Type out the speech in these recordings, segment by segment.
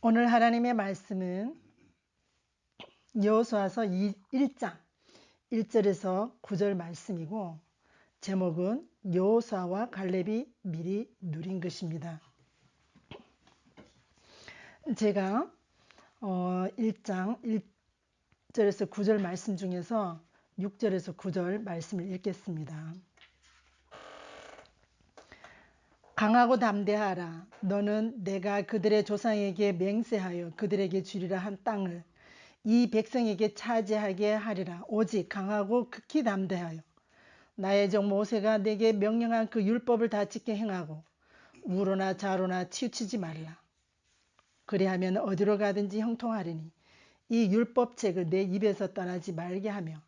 오늘 하나님의 말씀은 여호수아서 1장 1절에서 9절 말씀이고, 제목은 여호수아와 갈렙이 미리 누린 것입니다. 제가 1장 1절에서 9절 말씀 중에서 6절에서 9절 말씀을 읽겠습니다. 강하고 담대하라. 너는 내가 그들의 조상에게 맹세하여 그들에게 주리라 한 땅을 이 백성에게 차지하게 하리라. 오직 강하고 극히 담대하여 나의 종 모세가 내게 명령한 그 율법을 다 지켜 행하고 우로나 좌로나 치우치지 말라. 그리하면 어디로 가든지 형통하리니 이 율법책을 내 입에서 떠나지 말게 하며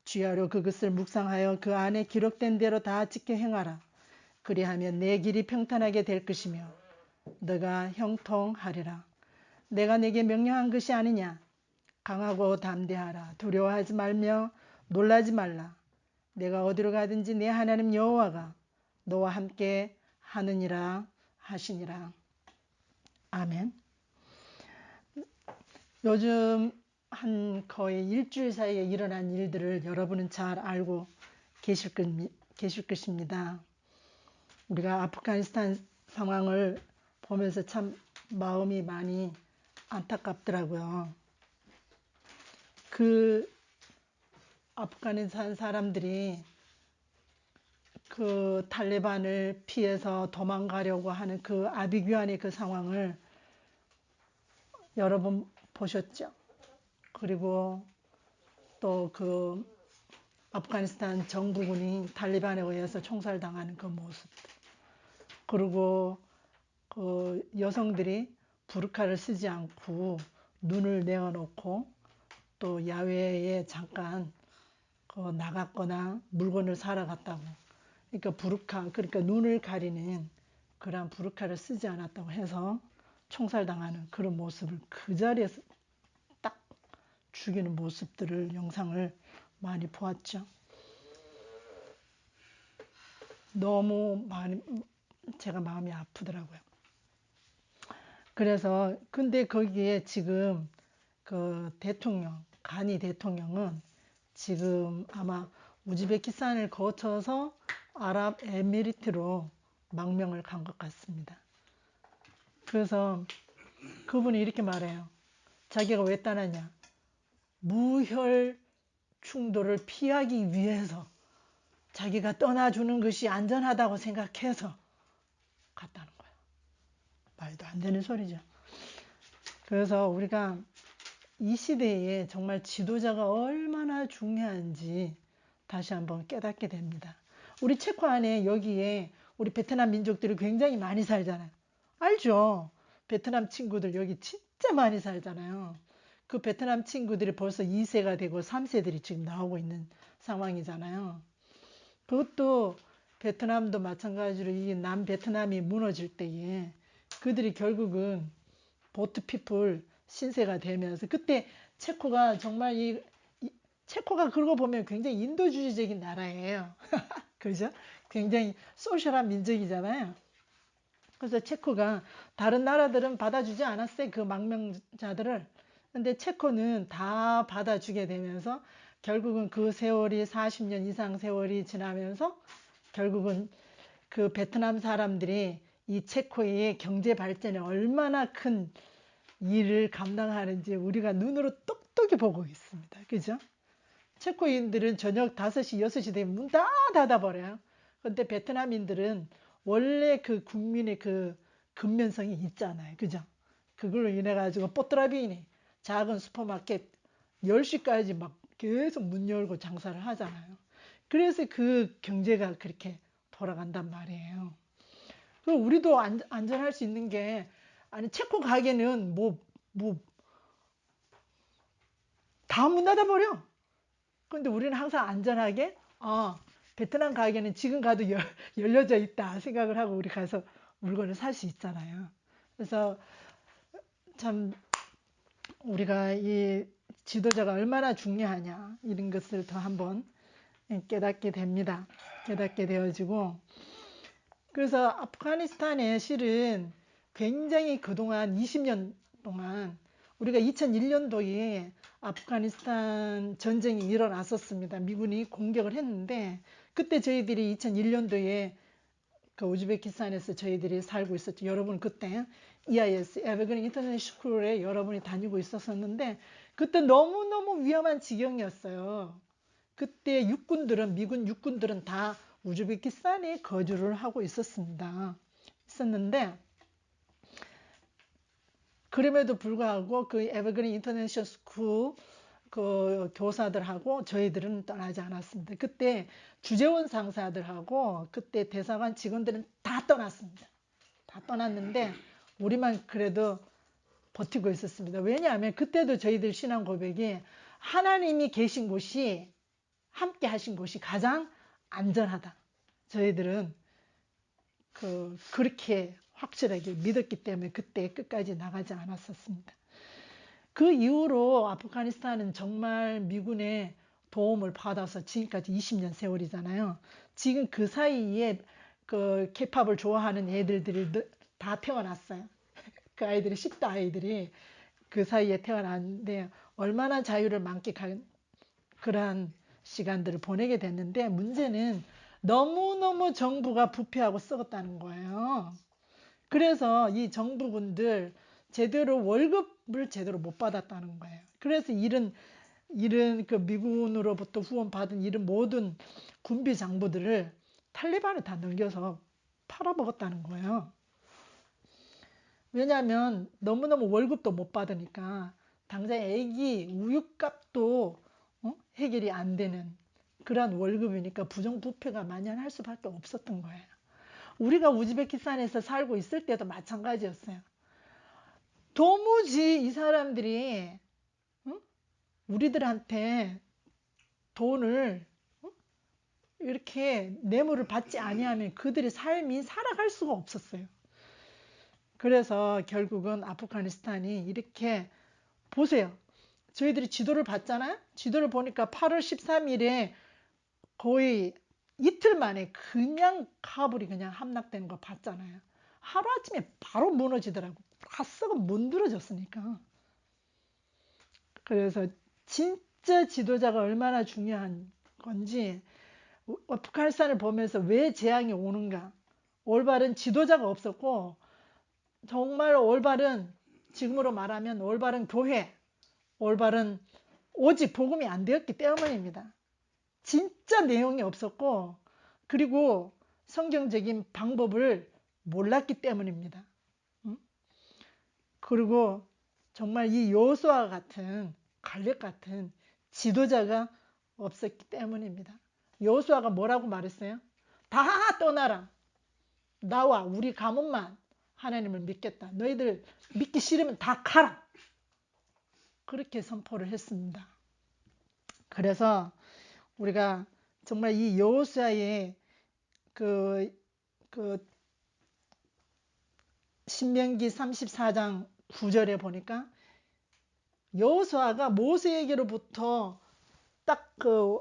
주야로 그것을 묵상하여 그 안에 기록된 대로 다 지켜 행하라. 그리하면 내 길이 평탄하게 될 것이며 너가 형통하리라. 내가 내게 명령한 것이 아니냐. 강하고 담대하라. 두려워하지 말며 놀라지 말라. 내가 어디로 가든지 내 하나님 여호와가 너와 함께 하느니라 하시니라. 아멘. 요즘 한 거의 일주일 사이에 일어난 일들을 여러분은 잘 알고 계실 것입니다. 우리가 아프가니스탄 상황을 보면서 참 마음이 많이 안타깝더라고요. 그 아프가니스탄 사람들이 그 탈레반을 피해서 도망가려고 하는 그 아비규환의 그 상황을 여러분 보셨죠? 그리고 또 그 아프가니스탄 정부군이 탈레반에 의해서 총살당하는 그 모습들, 그리고 그 여성들이 부르카를 쓰지 않고 눈을 내어놓고 또 야외에 잠깐 나갔거나 물건을 사러 갔다고, 그러니까 부르카, 그러니까 눈을 가리는 그러한 부르카를 쓰지 않았다고 해서 총살당하는 그런 모습을 그 자리에서 딱 죽이는 모습들을, 영상을 많이 보았죠. 너무 많이 제가 마음이 아프더라고요. 그래서 근데 거기에 지금 그 대통령, 가니 대통령은 지금 아마 우즈베키스탄을 거쳐서 아랍에미리트로 망명을 간 것 같습니다. 그래서 그분이 이렇게 말해요. 자기가 왜 떠났냐. 무혈 충돌을 피하기 위해서 자기가 떠나주는 것이 안전하다고 생각해서 갔다는 거예요. 말도 안 되는 소리죠. 그래서 우리가 이 시대에 정말 지도자가 얼마나 중요한지 다시 한번 깨닫게 됩니다. 우리 체코 안에 여기에 우리 베트남 민족들이 굉장히 많이 살잖아요. 알죠? 베트남 친구들 여기 진짜 많이 살잖아요. 그 베트남 친구들이 벌써 2세가 되고 3세들이 지금 나오고 있는 상황이잖아요. 그것도 베트남도 마찬가지로 이 남베트남이 무너질 때에 그들이 결국은 보트피플 신세가 되면서, 그때 체코가 정말 체코가 그러고 보면 굉장히 인도주의적인 나라예요. 그죠? 굉장히 소셜한 민족이잖아요. 그래서 체코가, 다른 나라들은 받아주지 않았어요, 그 망명자들을. 근데 체코는 다 받아주게 되면서 결국은 그 세월이 40년 이상 세월이 지나면서 결국은 그 베트남 사람들이 이 체코의 경제 발전에 얼마나 큰 일을 감당하는지 우리가 눈으로 똑똑히 보고 있습니다. 그죠? 체코인들은 저녁 5시, 6시 되면 문 다 닫아버려요. 근데 베트남인들은 원래 그 국민의 그 근면성이 있잖아요. 그죠? 그걸로 인해가지고 뽀트라비니 작은 슈퍼마켓 10시까지 막 계속 문 열고 장사를 하잖아요. 그래서 그 경제가 그렇게 돌아간단 말이에요. 그럼 우리도 안전할 수 있는 게, 아니 체코 가게는 다 문 닫아버려. 근데 우리는 항상 안전하게 베트남 가게는 지금 가도 열려져 있다 생각을 하고 우리 가서 물건을 살 수 있잖아요. 그래서 참 우리가 이 지도자가 얼마나 중요하냐, 이런 것을 더 한번 깨닫게 됩니다. 깨닫게 되어지고, 그래서 아프가니스탄에 실은 굉장히 그동안 20년 동안 우리가 2001년도에 아프가니스탄 전쟁이 일어났었습니다. 미군이 공격을 했는데 그때 저희들이 2001년도에 그 우즈베키스탄에서 저희들이 살고 있었죠. 여러분 그때 EIS 에버그린 인터내셔널 스쿨에 여러분이 다니고 있었는데 그때 너무너무 위험한 지경이었어요. 그때 육군들은 미군 육군들은 다 우즈베키스탄에 거주를 하고 있었는데 그럼에도 불구하고 그 에버그린 인터내셔널 스쿨 그 교사들하고 저희들은 떠나지 않았습니다. 그때 주재원 상사들하고 그때 대사관 직원들은 다 떠났습니다. 다 떠났는데 우리만 그래도 버티고 있었습니다. 왜냐하면 그때도 저희들 신앙 고백이 하나님이 계신 곳이 함께 하신 곳이 가장 안전하다. 저희들은 그렇게 확실하게 믿었기 때문에 그때 끝까지 나가지 않았었습니다. 그 이후로 아프가니스탄은 정말 미군의 도움을 받아서 지금까지 20년 세월이잖아요. 지금 그 사이에 그 케이팝을 좋아하는 애들이 다 태어났어요. 그 아이들이 10대 아이들이 그 사이에 태어났는데 얼마나 자유를 만끽한 그러한 시간들을 보내게 됐는데 문제는 너무너무 정부가 부패하고 썩었다는 거예요. 그래서 이 정부군들 제대로 월급을 제대로 못 받았다는 거예요. 그래서 이런 그 미군으로부터 후원받은 이런 모든 군비 장부들을 탈레반에 다 넘겨서 팔아먹었다는 거예요. 왜냐하면 너무너무 월급도 못 받으니까 당장 애기 우유값도 해결이 안 되는 그런 월급이니까 부정부패가 만연할 수밖에 없었던 거예요. 우리가 우즈베키스탄에서 살고 있을 때도 마찬가지였어요. 도무지 이 사람들이 우리들한테 돈을 이렇게 뇌물을 받지 아니하면 그들의 삶이 살아갈 수가 없었어요. 그래서 결국은 아프가니스탄이 이렇게 보세요. 저희들이 지도를 봤잖아요. 지도를 보니까 8월 13일에 거의 이틀 만에 그냥 카불이 그냥 함락되는 거 봤잖아요. 하루아침에 바로 무너지더라고. 다 썩어 문드러졌으니까. 그래서 진짜 지도자가 얼마나 중요한 건지 아프가니스탄을 보면서 왜 재앙이 오는가. 올바른 지도자가 없었고 정말 올바른 지금으로 말하면 올바른 교회, 올바른 오직 복음이 안 되었기 때문입니다. 진짜 내용이 없었고 그리고 성경적인 방법을 몰랐기 때문입니다. 그리고 정말 이 여호수아 같은 갈렙 같은 지도자가 없었기 때문입니다. 여호수아가 뭐라고 말했어요? 다 떠나라. 나와 우리 가문만 하나님을 믿겠다. 너희들 믿기 싫으면 다 가라. 그렇게 선포를 했습니다. 그래서 우리가 정말 이 여호수아의 그 신명기 34장 9절에 보니까 여호수아가 모세에게로부터 딱 그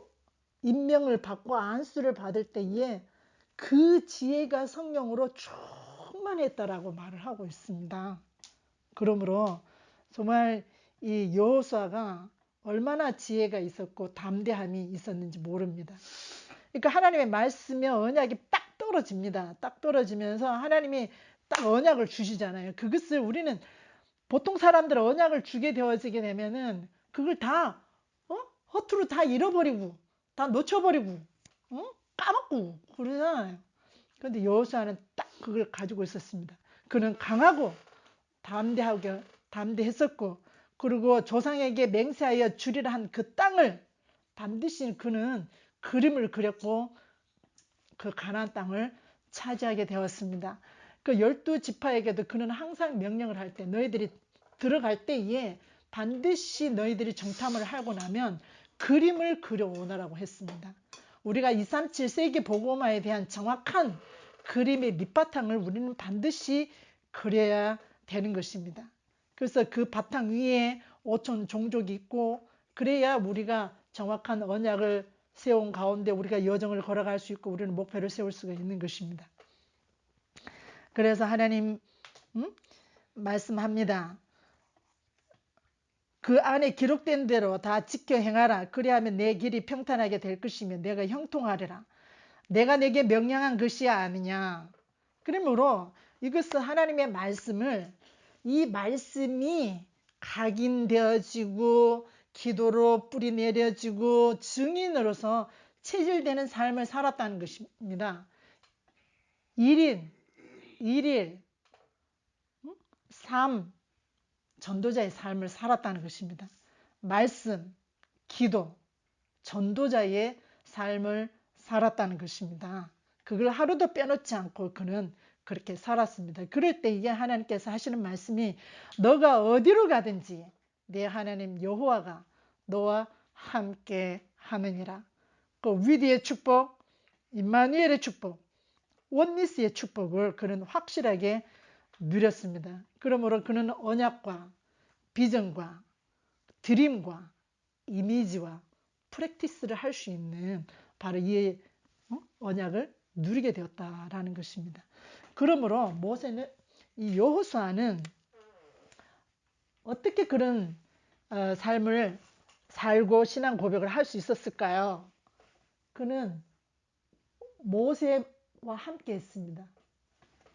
임명을 받고 안수를 받을 때에 그 지혜가 성령으로 충만했다라고 말을 하고 있습니다. 그러므로 정말 이 여호수아가 얼마나 지혜가 있었고 담대함이 있었는지 모릅니다. 그러니까 하나님의 말씀에 언약이 딱 떨어집니다. 딱 떨어지면서 하나님이 딱 언약을 주시잖아요. 그것을 우리는 보통 사람들 언약을 주게 되어지게 되면은 그걸 다 허투루 다 잃어버리고 다 놓쳐버리고 까먹고 그러잖아요. 그런데 여호수아는 딱 그걸 가지고 있었습니다. 그는 강하고 담대했었고 그리고 조상에게 맹세하여 주리라 한 그 땅을 반드시 그는 그림을 그렸고 그 가나안 땅을 차지하게 되었습니다. 그 12지파에게도 그는 항상 명령을 할 때 너희들이 들어갈 때에 반드시 너희들이 정탐을 하고 나면 그림을 그려오너라고 했습니다. 우리가 237 세계 복음화에 대한 정확한 그림의 밑바탕을 우리는 반드시 그려야 되는 것입니다. 그래서 그 바탕 위에 5천 종족이 있고 그래야 우리가 정확한 언약을 세운 가운데 우리가 여정을 걸어갈 수 있고 우리는 목표를 세울 수가 있는 것입니다. 그래서 하나님 말씀합니다. 그 안에 기록된 대로 다 지켜 행하라. 그리하면 내 길이 평탄하게 될 것이며 내가 형통하리라. 내가 내게 명령한 것이 아니냐. 그러므로 이것은 하나님의 말씀을, 이 말씀이 각인되어지고 기도로 뿌리 내려지고 증인으로서 체질되는 삶을 살았다는 것입니다. 1인, 1일, 삶, 전도자의 삶을 살았다는 것입니다. 말씀, 기도, 전도자의 삶을 살았다는 것입니다. 그걸 하루도 빼놓지 않고 그는 그렇게 살았습니다. 그럴 때 이게 하나님께서 하시는 말씀이 너가 어디로 가든지 내 하나님 여호와가 너와 함께 하느니라. 그 위대의 축복, 임마누엘의 축복, 원니스의 축복을 그는 확실하게 누렸습니다. 그러므로 그는 언약과 비전과 드림과 이미지와 프랙티스를 할 수 있는 바로 이 언약을 누리게 되었다라는 것입니다. 그러므로 모세는, 이 여호수아는 어떻게 그런 삶을 살고 신앙 고백을 할 수 있었을까요? 그는 모세와 함께 했습니다.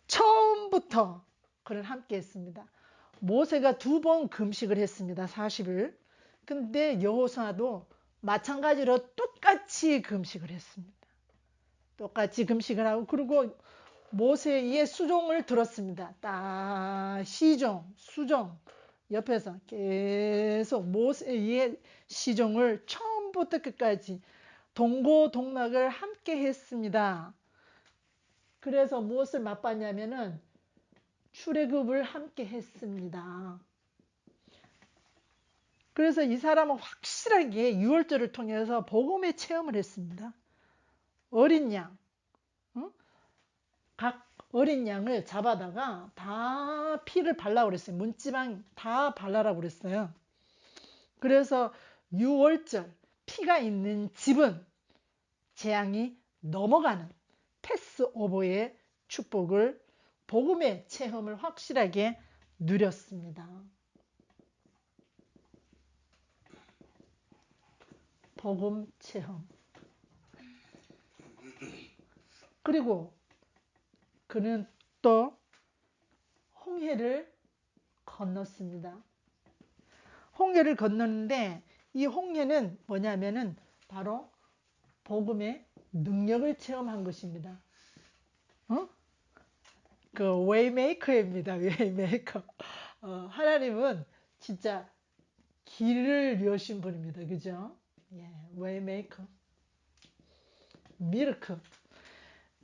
처음부터 그는 함께 했습니다. 모세가 2번 금식을 했습니다. 40일. 근데 여호수아도 마찬가지로 똑같이 금식을 했습니다. 똑같이 금식을 하고, 그리고 모세의 수종을 들었습니다. 딱 시종, 수종 옆에서 계속 모세의 시종을 처음부터 끝까지 동고동락을 함께 했습니다. 그래서 무엇을 맛봤냐면은 출애굽을 함께 했습니다. 그래서 이 사람은 확실하게 유월절을 통해서 복음의 체험을 했습니다. 어린 양, 각 어린 양을 잡아다가 다 피를 발라고 그랬어요. 문지방 다 발라라고 그랬어요. 그래서 유월절 피가 있는 집은 재앙이 넘어가는 패스오버의 축복을, 복음의 체험을 확실하게 누렸습니다. 복음 체험. 그리고 그는 또 홍해를 건넜습니다. 홍해를 건넜는데 이 홍해는 뭐냐면은 바로 복음의 능력을 체험한 것입니다. 그 웨이메이커입니다. 웨이메이커. 하나님은 진짜 길을 여신 분입니다. 그죠? 예, 웨이메이커. 미르크.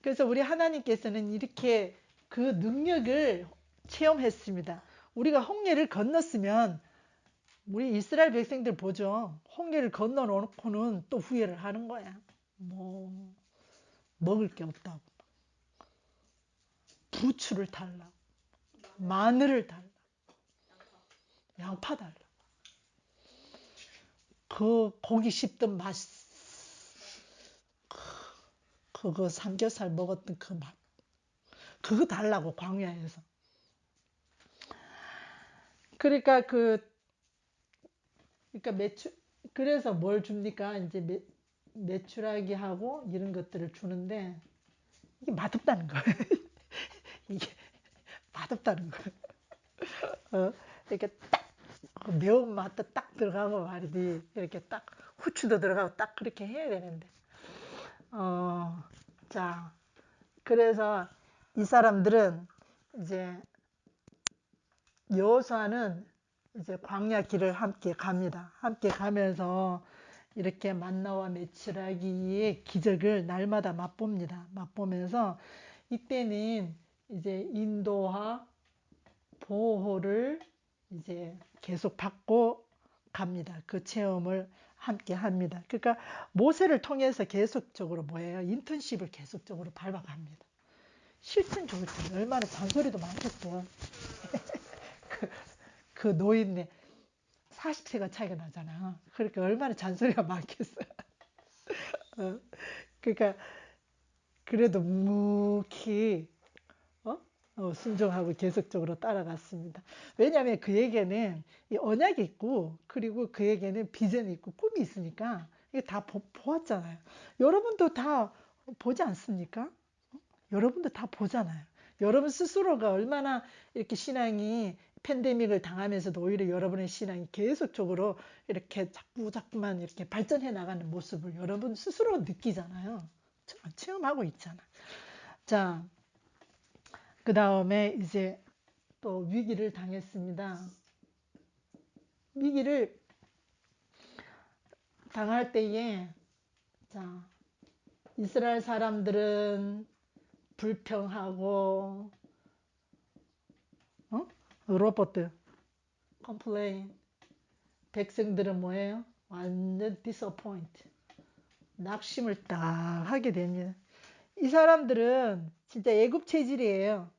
그래서 우리 하나님께서는 이렇게 그 능력을 체험했습니다. 우리가 홍해를 건넜으면 우리 이스라엘 백성들 보죠. 홍해를 건너놓고는 또 후회를 하는 거야. 뭐 먹을 게 없다고. 부추를 달라고. 마늘을 달라고. 양파 달라고. 그 고기 씹던 맛, 그거 삼겹살 먹었던 그 맛, 그거 달라고 광야에서. 그러니까 그래서 뭘 줍니까? 이제 메추라기 하고 이런 것들을 주는데 이게 맛없다는 거예요. 이게 맛없다는 거예요. 이렇게 딱 매운맛도 딱 들어가고 말이지. 이렇게 딱 후추도 들어가고 딱 그렇게 해야 되는데. 자, 그래서 이 사람들은 이제 여호수아는 이제 광야 길을 함께 갑니다. 함께 가면서 이렇게 만나와 메추라기의 기적을 날마다 맛봅니다. 맛보면서 이때는 이제 인도와 보호를 이제 계속 받고 갑니다. 그 체험을 함께 합니다. 그러니까 모세를 통해서 계속적으로 뭐예요? 인턴십을 계속적으로 밟아갑니다. 실천 좋을 때 얼마나 잔소리도 많겠어요. 그 노인네 40세가 차이가 나잖아. 그러니까 얼마나 잔소리가 많겠어요. 그러니까 그래도 묵히 순종하고 계속적으로 따라갔습니다. 왜냐하면 그에게는 이 언약이 있고 그리고 그에게는 비전이 있고 꿈이 있으니까 이게 다 보았잖아요. 여러분도 다 보지 않습니까? 여러분도 다 보잖아요. 여러분 스스로가 얼마나 이렇게 신앙이 팬데믹을 당하면서도 오히려 여러분의 신앙이 계속적으로 이렇게 자꾸만 이렇게 발전해 나가는 모습을 여러분 스스로 느끼잖아요. 체험하고 있잖아. 자, 그 다음에 이제 또 위기를 당했습니다. 위기를 당할 때에 자, 이스라엘 사람들은 불평하고 로버트 컴플레인 백성들은 뭐예요? 완전 disappoint 낙심을 딱 하게 됩니다. 이 사람들은 진짜 애굽 체질이에요.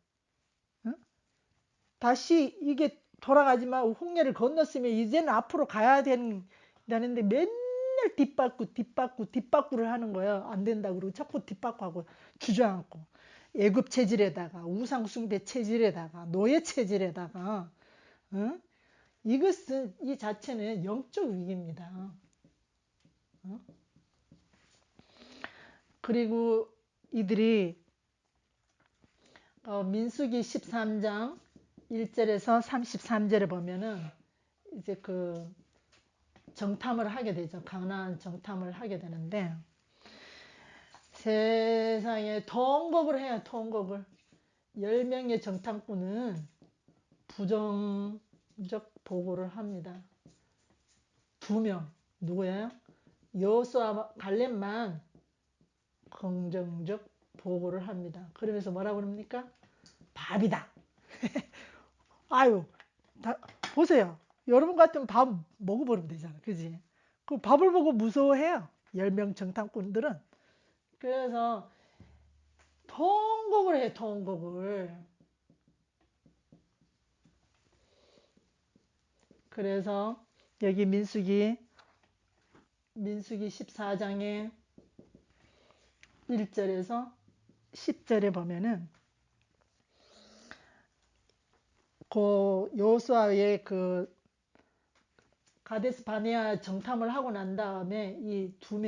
다시 이게 돌아가지만 홍해를 건넜으면 이제는 앞으로 가야 된다는데 맨날 뒷바꾸를 하는 거예요. 안 된다 그러고 자꾸 뒷바꾸하고 주저앉고 애굽 체질에다가 우상 숭배 체질에다가 노예 체질에다가 이것은 이 자체는 영적 위기입니다. 그리고 이들이 민수기 13장 1절에서 33절에 보면은 이제 그 정탐을 하게 되죠. 가나안 정탐을 하게 되는데 세상에 통곡을 해요. 통곡을. 10명의 정탐꾼은 부정적 보고를 합니다. 2명 누구예요? 여호수아와 갈렙만 긍정적 보고를 합니다. 그러면서 뭐라고 그럽니까? 밥이다. 아유, 보세요. 여러분 같으면 밥 먹어버리면 되잖아. 그지? 그 밥을 보고 무서워해요. 10명 정탐꾼들은. 그래서 통곡을 해, 통곡을. 그래서 여기 민수기 14장에 1절에서 10절에 보면은 그 여호수아의 그 가데스 바네아 정탐을 하고 난 다음에 이 두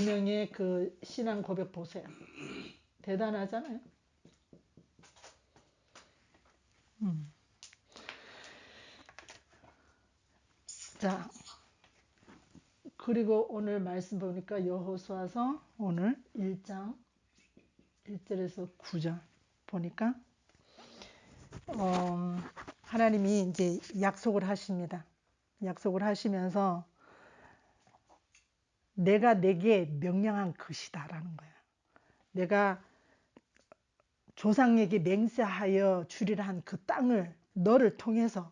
명의 그 신앙 고백 보세요. 대단하잖아요. 자, 그리고 오늘 말씀 보니까 여호수아서 오늘 1장 1절에서 9절 보니까 하나님이 이제 약속을 하십니다. 약속을 하시면서 내가 내게 명령한 것이다라는 거야. 내가 조상에게 맹세하여 주리라 한 그 땅을 너를 통해서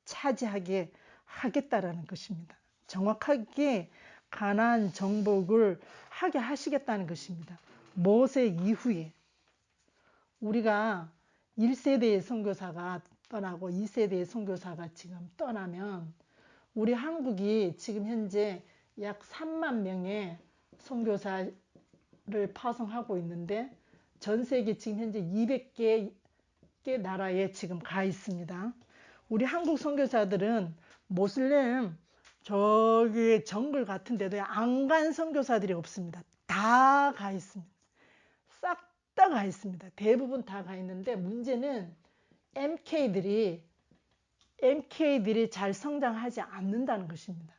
차지하게 하겠다라는 것입니다. 정확하게 가나안 정복을 하게 하시겠다는 것입니다. 모세 이후에 우리가 1세대의 선교사가 떠나고 2세대의 선교사가 지금 떠나면 우리 한국이 지금 현재 약 3만 명의 선교사를 파송하고 있는데 전 세계 지금 현재 200개 나라에 지금 가 있습니다. 우리 한국 선교사들은 모슬렘 저기 정글 같은 데도 안 간 선교사들이 없습니다. 다 가 있습니다. 싹 다 가 있습니다. 대부분 다 가 있는데 문제는 MK들이 잘 성장하지 않는다는 것입니다.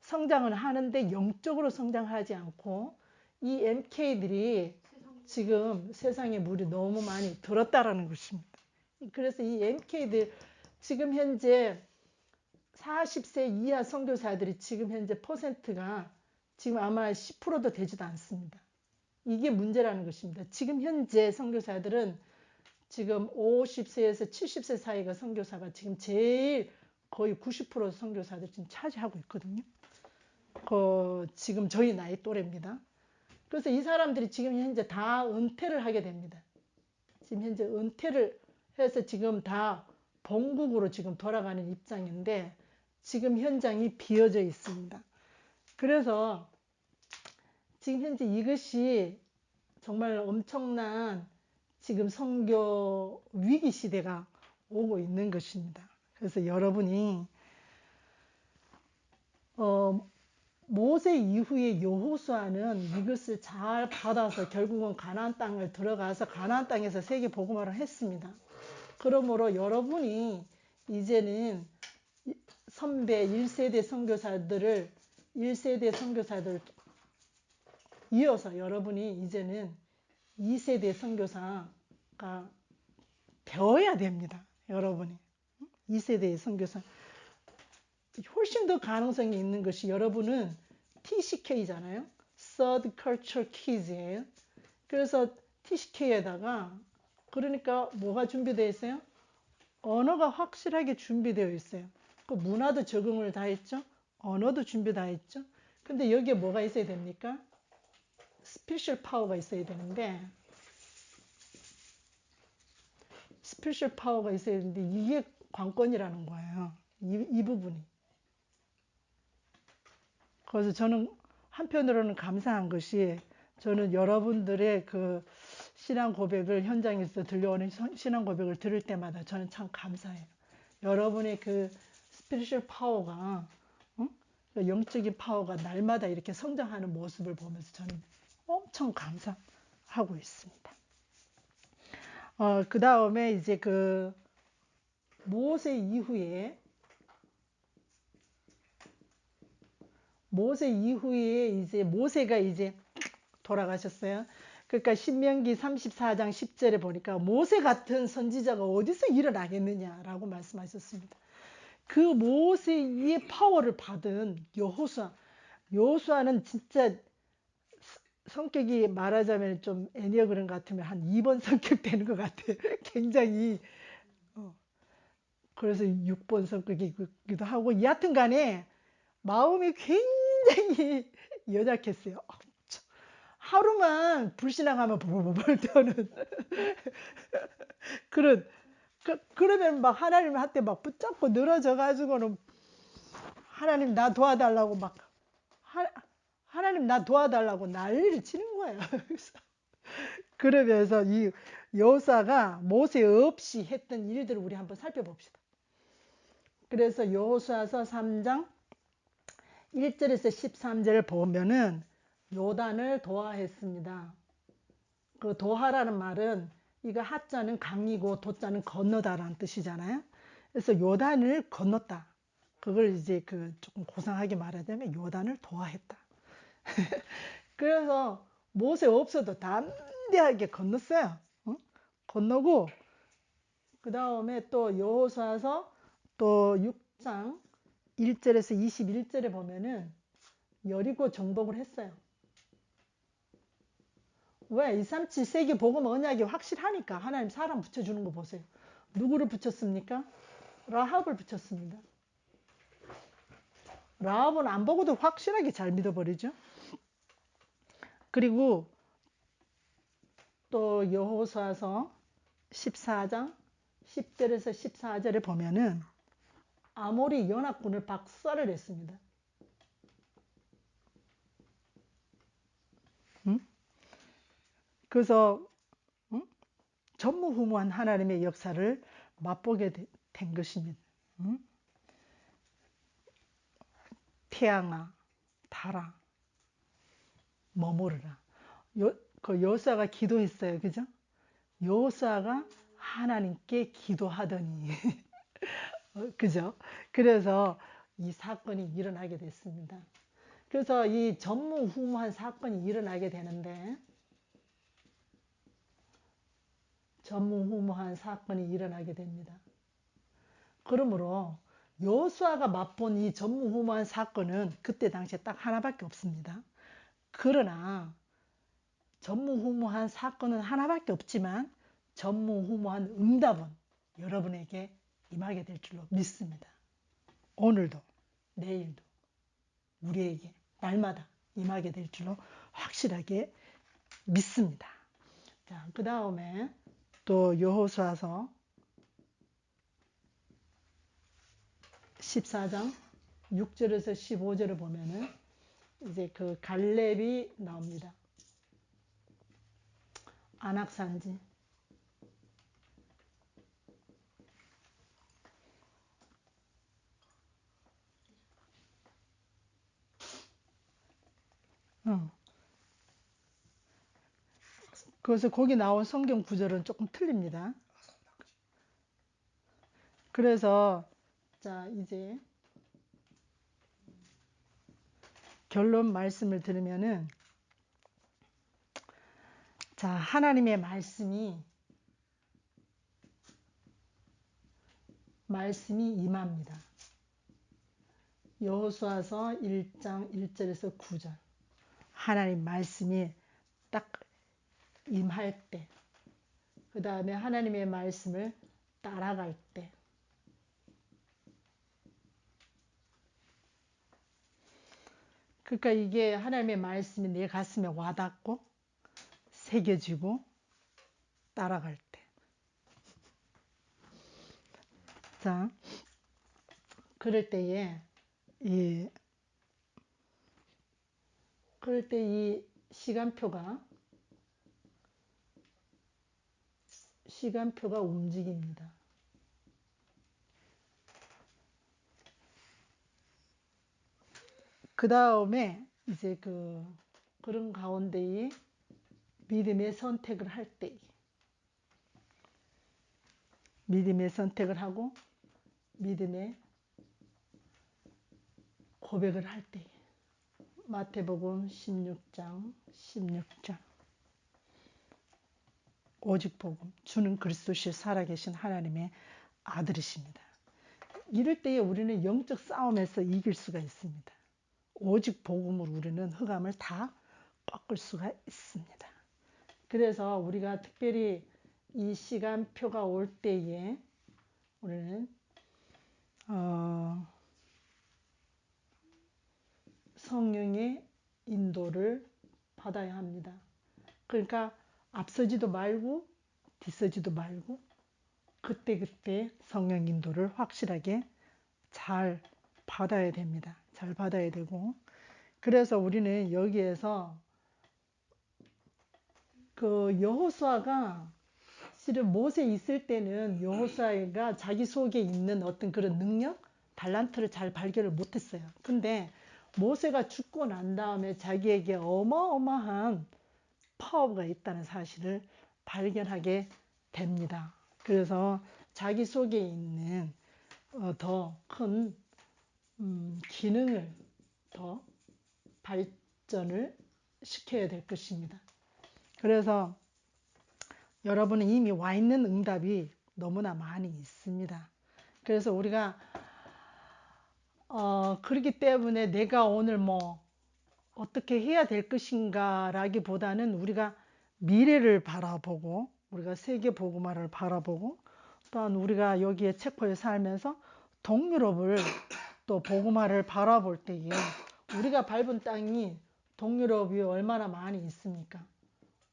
성장을 하는데 영적으로 성장하지 않고 이 MK들이 지금 세상에 물이 너무 많이 들었다라는 것입니다. 그래서 이 MK들 지금 현재 40세 이하 선교사들이 지금 현재 퍼센트가 지금 아마 10%도 되지도 않습니다. 이게 문제라는 것입니다. 지금 현재 선교사들은 지금 50세에서 70세 사이가 선교사가 지금 제일 거의 90% 선교사들 지금 차지하고 있거든요. 지금 저희 나이 또래입니다. 그래서 이 사람들이 지금 현재 다 은퇴를 하게 됩니다. 지금 현재 은퇴를 해서 지금 다 본국으로 지금 돌아가는 입장인데 지금 현장이 비어져 있습니다. 그래서 지금 현재 이것이 정말 엄청난 지금 선교 위기 시대가 오고 있는 것입니다. 그래서 여러분이 모세 이후에 여호수아는 이것을 잘 받아서 결국은 가나안 땅을 들어가서 가나안 땅에서 세계 복음화를 했습니다. 그러므로 여러분이 이제는 선배 1세대 선교사들을 1세대 선교사들 이어서 여러분이 이제는 2세대 선교사가 배워야 됩니다. 여러분이 2세대의 선교사 훨씬 더 가능성이 있는 것이 여러분은 TCK잖아요. Third Culture Kids예요. 그래서 TCK에다가 그러니까 뭐가 준비되어 있어요? 언어가 확실하게 준비되어 있어요. 그 문화도 적응을 다 했죠. 언어도 준비 다 했죠. 근데 여기에 뭐가 있어야 됩니까? 스페셜 파워가 있어야 되는데 스페셜 파워가 있어야 되는데 이게 관건이라는 거예요. 이 부분이. 그래서 저는 한편으로는 감사한 것이 저는 여러분들의 그 신앙 고백을 현장에서 들려오는 신앙 고백을 들을 때마다 저는 참 감사해요. 여러분의 그 스피리추얼 파워가 그 영적인 파워가 날마다 이렇게 성장하는 모습을 보면서 저는 엄청 감사하고 있습니다. 그 다음에 이제 그 모세 이후에 이제 모세가 이제 돌아가셨어요. 그러니까 신명기 34장 10절에 보니까 모세 같은 선지자가 어디서 일어나겠느냐라고 말씀하셨습니다. 그 모세의 파워를 받은 여호수아는 진짜 성격이 말하자면 좀 애니어그램 같으면 한 2번 성격 되는 것 같아요. 굉장히 그래서 6번 성격이기도 하고 여하튼 간에 마음이 굉장히 연약했어요. 하루만 불신앙하면 벌벌 떠는 그러면 막 하나님한테 막 붙잡고 늘어져 가지고는 하나님 나 도와달라고 막 하나님 나 도와달라고 난리를 치는 거예요. 그러면서 이 여호수아가 모세 없이 했던 일들을 우리 한번 살펴봅시다. 그래서 여호수아서 3장 1절에서 13절을 보면은 요단을 도하했습니다. 그 도하라는 말은 이거 하자는 강이고 도자는 건너다라는 뜻이잖아요. 그래서 요단을 건넜다. 그걸 이제 그 조금 고상하게 말하자면 요단을 도하했다. 그래서 모세 없어도 담대하게 건넜어요. 건너고 그 다음에 또 여호수아서 또 6장 1절에서 21절에 보면은 여리고 정복을 했어요. 왜? 237 세계 복음 언약이 확실하니까 하나님 사람 붙여주는 거 보세요. 누구를 붙였습니까? 라합을 붙였습니다. 라합은 안 보고도 확실하게 잘 믿어버리죠. 그리고 또 여호수아서 14장 10절에서 14절에 보면은 아모리 연합군을 박살을 냈습니다. 그래서 전무후무한 하나님의 역사를 맛보게 된 것입니다. 태양아 달아 머무르라. 그 여호수아가 기도했어요. 그죠? 여호수아가 하나님께 기도하더니 그죠? 그래서 이 사건이 일어나게 됐습니다. 그래서 이 전무후무한 사건이 일어나게 되는데 전무후무한 사건이 일어나게 됩니다. 그러므로 여호수아가 맛본 이 전무후무한 사건은 그때 당시에 딱 하나밖에 없습니다. 그러나 전무후무한 사건은 하나밖에 없지만 전무후무한 응답은 여러분에게 임하게 될 줄로 믿습니다. 오늘도 내일도 우리에게 날마다 임하게 될 줄로 확실하게 믿습니다. 자, 그 다음에 또 여호수아서 14장 6절에서 15절을 보면은 이제 그 갈렙이 나옵니다. 안악산지 어. 그래서 거기 나온 성경 구절은 조금 틀립니다. 그래서 자 이제 결론 말씀을 들으면은 자 하나님의 말씀이 임합니다. 여호수아서 1장 1절에서 9절 하나님 말씀이 딱 임할 때, 그 다음에 하나님의 말씀을 따라갈 때, 그러니까 이게 하나님의 말씀이 내 가슴에 와닿고 새겨지고 따라갈 때. 자, 그럴 때에 그럴 때 이 시간표가 움직입니다. 그 다음에 이제 그런 가운데에 믿음의 선택을 할 때, 믿음의 선택을 하고 믿음의 고백을 할 때, 마태복음 16장 오직 복음 주는 그리스도시 살아계신 하나님의 아들이십니다. 이럴 때에 우리는 영적 싸움에서 이길 수가 있습니다. 오직 복음으로 우리는 흑암을 다 꺾을 수가 있습니다. 그래서 우리가 특별히 이 시간표가 올 때에 우리는 성령의 인도를 받아야 합니다. 그러니까 앞서지도 말고 뒤서지도 말고 그때그때 성령 인도를 확실하게 잘 받아야 됩니다. 잘 받아야 되고, 그래서 우리는 여기에서 여호수아가 실은 모세 있을 때는 여호수아가 자기 속에 있는 어떤 그런 능력, 달란트를 잘 발견을 못했어요. 근데 모세가 죽고 난 다음에 자기에게 어마어마한 파워가 있다는 사실을 발견하게 됩니다. 그래서 자기 속에 있는 더 큰 기능을 더 발전을 시켜야 될 것입니다. 그래서 여러분은 이미 와 있는 응답이 너무나 많이 있습니다. 그래서 우리가 그렇기 때문에 내가 오늘 뭐 어떻게 해야 될 것인가 라기보다는 우리가 미래를 바라보고 우리가 세계 복음화를 바라보고 또한 우리가 여기에 체코에 살면서 동유럽을 또 복음화를 바라볼 때에 우리가 밟은 땅이 동유럽이 얼마나 많이 있습니까?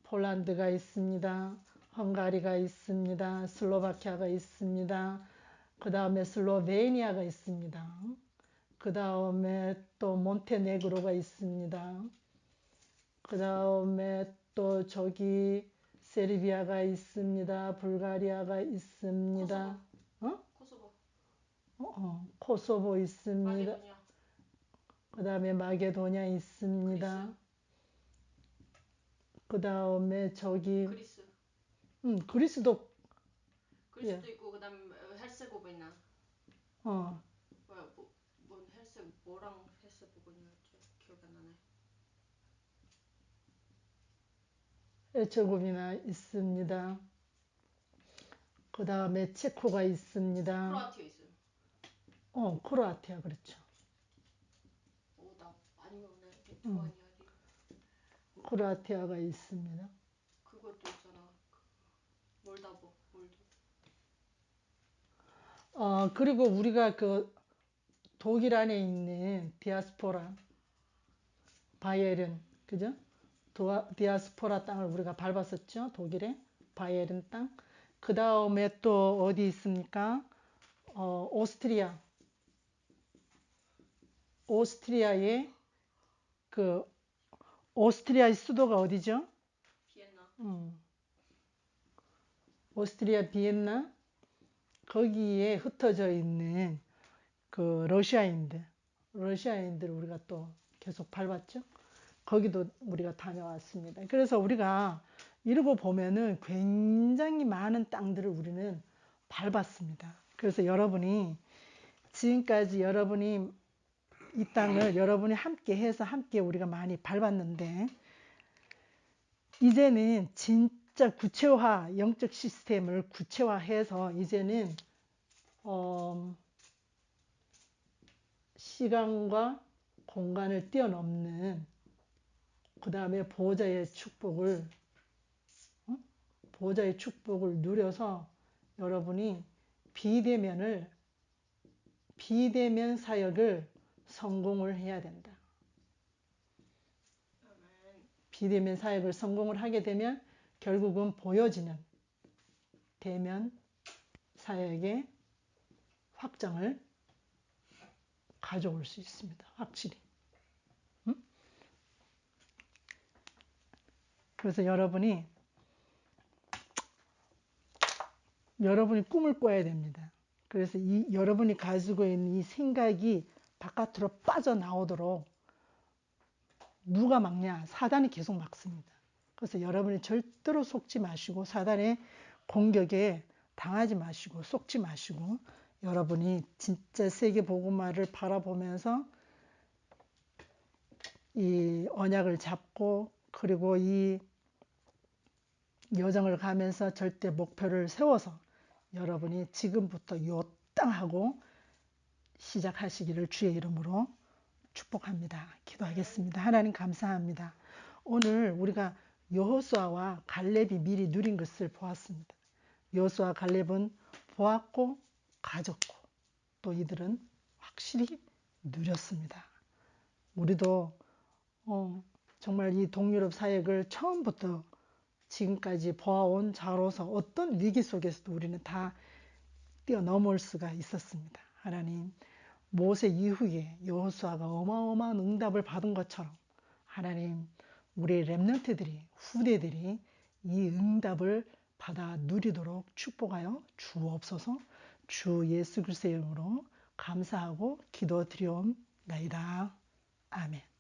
폴란드가 있습니다. 헝가리가 있습니다. 슬로바키아가 있습니다. 그 다음에 슬로베니아가 있습니다. 그 다음에 또 몬테네그로가 있습니다. 그 다음에 또 저기 세르비아가 있습니다. 불가리아가 있습니다. 코소보 있습니다. 마게도냐. 그 다음에 마게도냐 있습니다. 그 다음에 저기 그리스도 있고 그다음에 헬세고비나. 뭐랑 헬세고비나였지? 기억이 안 나네. 에체고비나 있습니다. 그 다음에 체코가 있습니다. 크로아티아 있어요. 크로아티아 그렇죠. 나 많이 외우네. 좋아하니 하지. 크로아티아가 있습니다. 그것도 있잖아. 몰도. 그리고 우리가 독일 안에 있는 디아스포라 바이에른, 그죠? 디아스포라 땅을 우리가 밟았었죠. 독일의 바이에른 땅. 그 다음에 또 어디 있습니까? 오스트리아의 오스트리아의 수도가 어디죠? 비엔나. 오스트리아 비엔나. 거기에 흩어져 있는 러시아인들 우리가 또 계속 밟았죠. 거기도 우리가 다녀왔습니다. 그래서 우리가 이러고 보면은 굉장히 많은 땅들을 우리는 밟았습니다. 그래서 여러분이 지금까지 여러분이 이 땅을 여러분이 함께 해서 함께 우리가 많이 밟았는데, 이제는 진짜 구체화, 영적 시스템을 구체화해서 이제는 시간과 공간을 뛰어넘는, 그 다음에 보호자의 축복을 누려서 여러분이 비대면 사역을 성공을 해야 된다. 비대면 사역을 성공을 하게 되면 결국은 보여지는 대면 사역의 확장을 가져올 수 있습니다. 확실히. 그래서 여러분이 꿈을 꿔야 됩니다. 그래서 여러분이 가지고 있는 이 생각이 바깥으로 빠져나오도록 누가 막냐? 사단이 계속 막습니다. 그래서 여러분이 절대로 속지 마시고 사단의 공격에 당하지 마시고 속지 마시고 여러분이 진짜 세계 복음화를 바라보면서 이 언약을 잡고 그리고 이 여정을 가면서 절대 목표를 세워서 여러분이 지금부터 요 땅 하고 시작하시기를 주의 이름으로 축복합니다. 기도하겠습니다. 하나님 감사합니다. 오늘 우리가 여호수아와 갈렙이 미리 누린 것을 보았습니다. 여호수아 갈렙은 보았고 가졌고 또 이들은 확실히 누렸습니다. 우리도 정말 이 동유럽 사역을 처음부터 지금까지 보아온 자로서 어떤 위기 속에서도 우리는 다 뛰어넘을 수가 있었습니다. 하나님, 모세 이후에 여호수아가 어마어마한 응답을 받은 것처럼 하나님, 우리 렘넌트들이 후대들이 이 응답을 받아 누리도록 축복하여 주옵소서. 주 예수 그리스도의 이름으로 감사하고 기도드리옵나이다. 아멘.